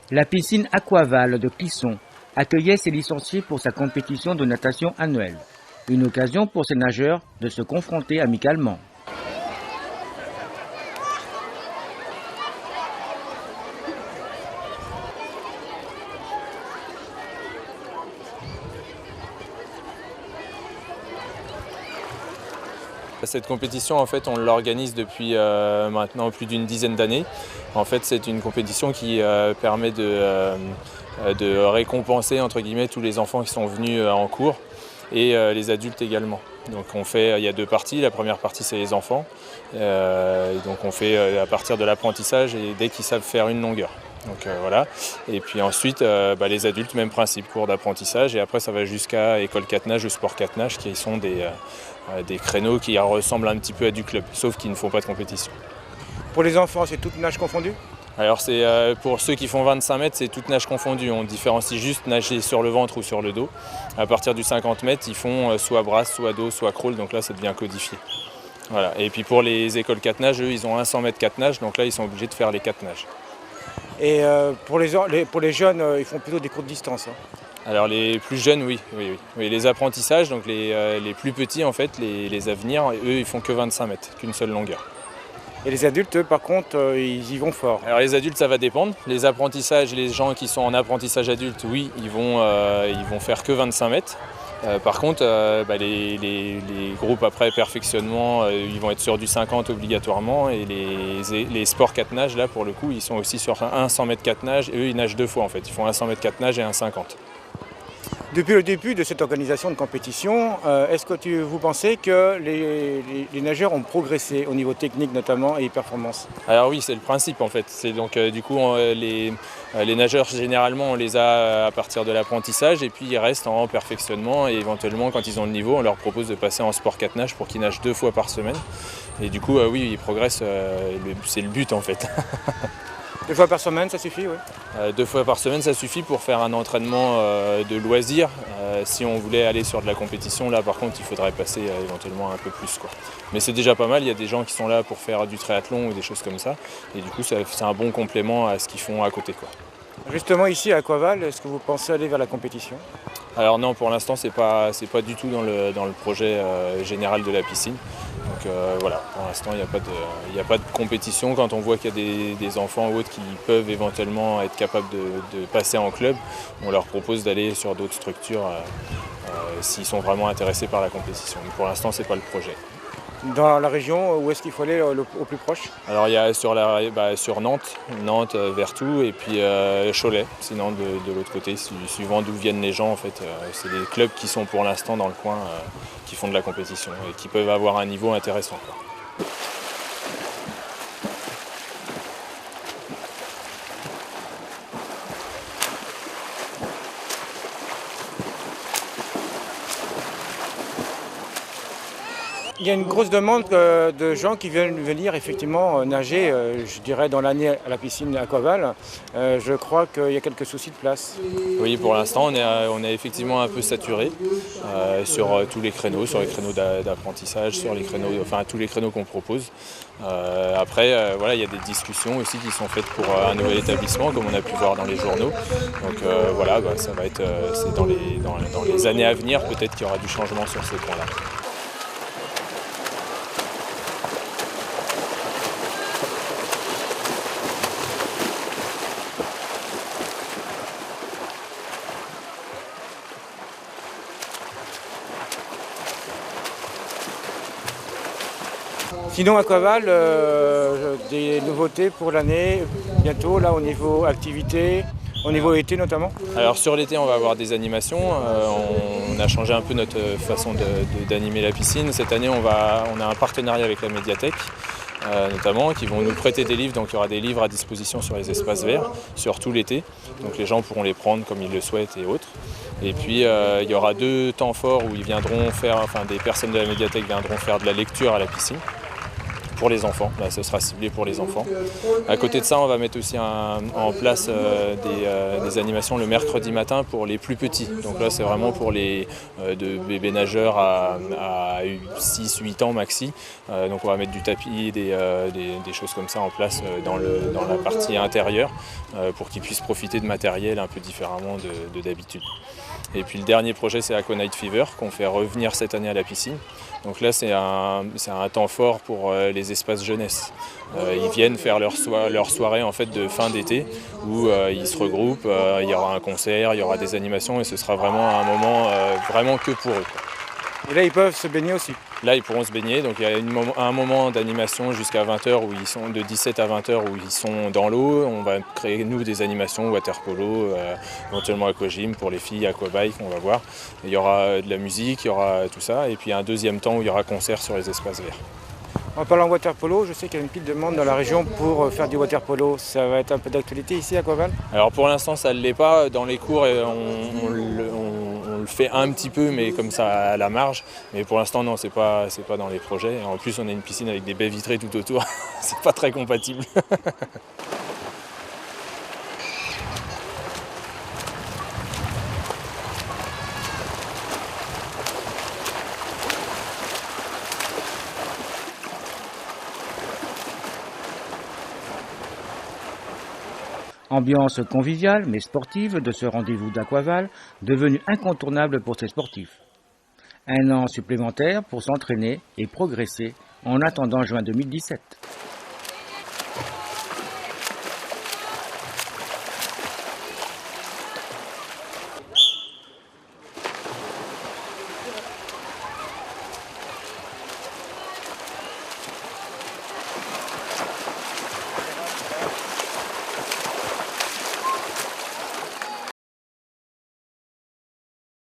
La piscine Aquaval de Clisson accueillait ses licenciés pour sa compétition de natation annuelle. Une occasion pour ces nageurs de se confronter amicalement. Cette compétition, en fait, on l'organise depuis maintenant plus d'une dizaine d'années. En fait, c'est une compétition qui permet de récompenser entre guillemets tous les enfants qui sont venus en cours et les adultes également. Donc il y a deux parties. La première partie, c'est les enfants. Donc on fait à partir de l'apprentissage et dès qu'ils savent faire une longueur. Donc voilà. Et puis ensuite, les adultes, même principe, cours d'apprentissage. Et après, ça va jusqu'à école 4 nage ou sport 4 nage, qui sont des créneaux qui ressemblent un petit peu à du club, sauf qu'ils ne font pas de compétition. Pour les enfants, c'est toute nage confondue? Alors pour ceux qui font 25 mètres, c'est toute nage confondue. On différencie juste nager sur le ventre ou sur le dos. À partir du 50 mètres, ils font soit brasse, soit dos, soit crawl, donc là ça devient codifié. Voilà. Et puis pour les écoles 4 nage, eux, ils ont un 100 mètres 4 nage, donc là ils sont obligés de faire les 4 nages. Et pour les jeunes, ils font plutôt des courtes distances, hein. Alors les plus jeunes, oui. Les apprentissages, donc les plus petits en fait, les avenirs, eux ils font que 25 mètres, qu'une seule longueur. Et les adultes, eux, par contre, ils y vont fort. Alors les adultes, ça va dépendre. Les apprentissages, les gens qui sont en apprentissage adulte, oui, ils vont faire que 25 mètres. Par contre, les groupes après perfectionnement, ils vont être sur du 50 obligatoirement. Et les sports 4 nages, là, pour le coup, ils sont aussi sur un 100 mètres 4 nages. Et eux, ils nagent deux fois, en fait. Ils font un 100 mètres 4 nages et un 50. Depuis le début de cette organisation de compétition, est-ce que vous pensez que les nageurs ont progressé au niveau technique notamment et performance? Alors oui, c'est le principe en fait. C'est donc du coup les nageurs généralement on les a à partir de l'apprentissage et puis ils restent en perfectionnement et éventuellement quand ils ont le niveau on leur propose de passer en sport 4 nage pour qu'ils nagent 2 fois par semaine. Et du coup oui ils progressent, c'est le but en fait. 2 fois par semaine, ça suffit, oui? 2 fois par semaine, ça suffit pour faire un entraînement de loisir. Si on voulait aller sur de la compétition, là par contre, il faudrait passer éventuellement un peu plus, quoi. Mais c'est déjà pas mal, il y a des gens qui sont là pour faire du triathlon ou des choses comme ça. Et du coup, c'est un bon complément à ce qu'ils font à côté, quoi. Justement, ici à Aquaval, est-ce que vous pensez aller vers la compétition? Alors non, pour l'instant, c'est pas du tout dans le projet général de la piscine. Donc voilà, pour l'instant, il n'y a pas de compétition. Quand on voit qu'il y a des enfants ou autres qui peuvent éventuellement être capables de passer en club, on leur propose d'aller sur d'autres structures s'ils sont vraiment intéressés par la compétition. Mais pour l'instant, ce n'est pas le projet. Dans la région, où est-ce qu'il faut aller au plus proche? Alors il y a sur Nantes, Vertou et puis Cholet, sinon de l'autre côté, suivant d'où viennent les gens en fait. C'est des clubs qui sont pour l'instant dans le coin, qui font de la compétition et qui peuvent avoir un niveau intéressant, quoi. Il y a une grosse demande de gens qui veulent venir effectivement nager, je dirais, dans l'année à la piscine Aquaval. Je crois qu'il y a quelques soucis de place. Oui, pour l'instant, on est effectivement un peu saturé sur tous les créneaux, sur les créneaux d'apprentissage, sur les créneaux, enfin tous les créneaux qu'on propose. Après, voilà, il y a des discussions aussi qui sont faites pour un nouvel établissement, comme on a pu voir dans les journaux. Donc voilà, ça va être, c'est dans les années à venir, peut-être qu'il y aura du changement sur ce point-là. Sinon, Aquaval, des nouveautés pour l'année, bientôt, là, au niveau activité, au niveau été notamment? Alors sur l'été, on va avoir des animations. On a changé un peu notre façon d'animer la piscine. Cette année, on a un partenariat avec la médiathèque, notamment, qui vont nous prêter des livres. Donc il y aura des livres à disposition sur les espaces verts, sur tout l'été. Donc les gens pourront les prendre comme ils le souhaitent et autres. Et puis il y aura 2 temps forts où ils viendront faire, des personnes de la médiathèque viendront faire de la lecture à la piscine. pour les enfants. Là, ce sera ciblé pour les enfants. À côté de ça, on va mettre aussi en place des animations le mercredi matin pour les plus petits. Donc là, c'est vraiment pour les de bébés nageurs à 6-8 ans maxi. Donc on va mettre du tapis, des choses comme ça en place dans la partie intérieure pour qu'ils puissent profiter de matériel un peu différemment de d'habitude. Et puis le dernier projet, c'est Aqua Night Fever qu'on fait revenir cette année à la piscine. Donc là, c'est un temps fort pour les espaces jeunesse. Ils viennent faire leur soirée en fait de fin d'été où ils se regroupent, il y aura un concert, il y aura des animations et ce sera vraiment un moment vraiment que pour eux. Et là, ils peuvent se baigner aussi. Là, ils pourront se baigner. Donc, il y a un moment d'animation jusqu'à 20h où ils sont de 17 à 20h où ils sont dans l'eau. On va créer, nous, des animations water polo, éventuellement aquagym pour les filles, aquabike, on va voir. Et il y aura de la musique, il y aura tout ça. Et puis, un deuxième temps où il y aura concert sur les espaces verts. En parlant water polo, je sais qu'il y a une petite demande dans la région pour faire du water polo. Ça va être un peu d'actualité ici à Aquaval? Alors, pour l'instant, ça ne l'est pas. Dans les cours, on le fait un petit peu, mais comme ça à la marge. Mais pour l'instant, non, c'est pas dans les projets. En plus, on a une piscine avec des baies vitrées tout autour. C'est pas très compatible. Ambiance conviviale mais sportive de ce rendez-vous d'Aquaval, devenu incontournable pour ces sportifs. Un an supplémentaire pour s'entraîner et progresser en attendant juin 2017.